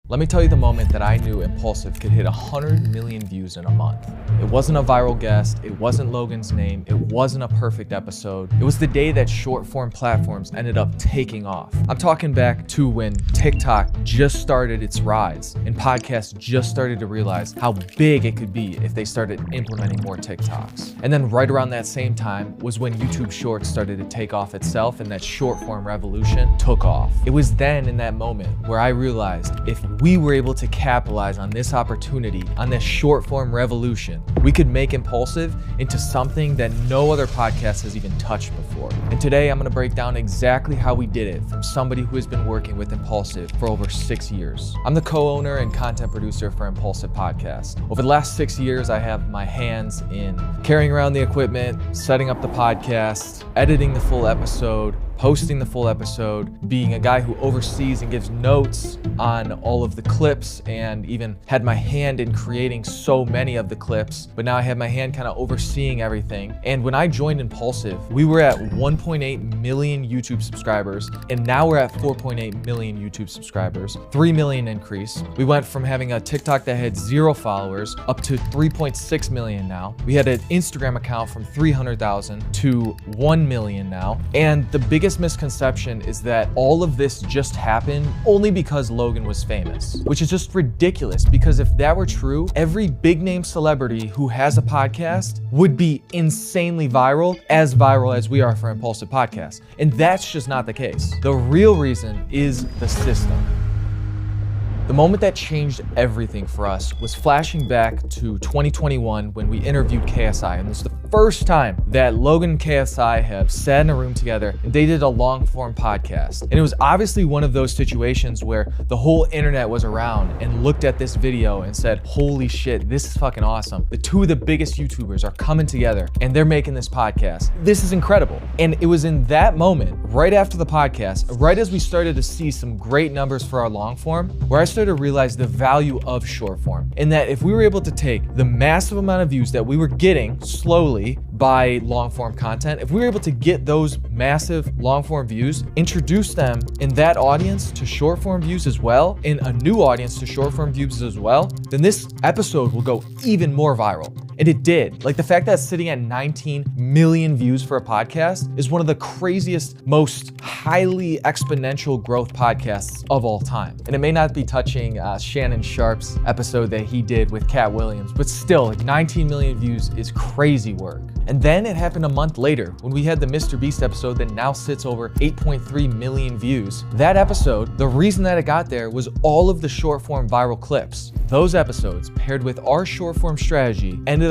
Let me tell you the moment that I knew Impulsive could hit 100 million views in a month. It wasn't a viral guest, it wasn't Logan's name, it wasn't a perfect episode. It was the day that short form platforms ended up taking off. I'm talking back to when TikTok just started its rise and podcasts just started to realize how big it could be if they started implementing more TikToks. And then right around that same time was when YouTube Shorts started to take off itself and that short form revolution took off. It was then in that moment where I realized if we were able to capitalize on this opportunity, on this short form revolution, we could make Impulsive into something that no other podcast has even touched before. And today I'm gonna break down exactly how we did it from somebody who has been working with Impulsive for over 6 years. I'm the co-owner and content producer for Impulsive Podcast. Over the last 6 years, I have my hands in carrying around the equipment, setting up the podcast, editing the full episode, posting the full episode, being a guy who oversees and gives notes on all of the clips, and even had my hand in creating so many of the clips, but now I have my hand kind of overseeing everything. And when I joined Impulsive, we were at 1.8 million YouTube subscribers, and now we're at 4.8 million YouTube subscribers, 3 million increase. We went from having a TikTok that had 0 followers up to 3.6 million now. We had an Instagram account from 300,000 to 1 million now. And the biggest misconception is that all of this just happened only because Logan was famous, which is just ridiculous, because if that were true, every big name celebrity who has a podcast would be insanely viral as we are for Impulsive Podcast. And that's just not the case. The real reason is the system. The moment that changed everything for us was flashing back to 2021 when we interviewed KSI, and this is the first time that Logan and KSI have sat in a room together and they did a long form podcast. And it was obviously one of those situations where the whole internet was around and looked at this video and said, holy shit, this is fucking awesome. The two of the biggest YouTubers are coming together and they're making this podcast. This is incredible. And it was in that moment, right after the podcast, right as we started to see some great numbers for our long form, where I started to realize the value of short form, and that if we were able to take the massive amount of views that we were getting slowly by long form content, if we were able to get those massive long form views, introduce them in that audience to short form views as well, in a new audience to short form views as well, then this episode will go even more viral. And it did. Like, the fact that it's sitting at 19 million views for a podcast is one of the craziest, most highly exponential growth podcasts of all time. And it may not be touching Shannon Sharp's episode that he did with Cat Williams, but still, like, 19 million views is crazy work. And then it happened a month later when we had the Mr. Beast episode that now sits over 8.3 million views. That episode, the reason that it got there was all of the short form viral clips. Those episodes, paired with our short form strategy, ended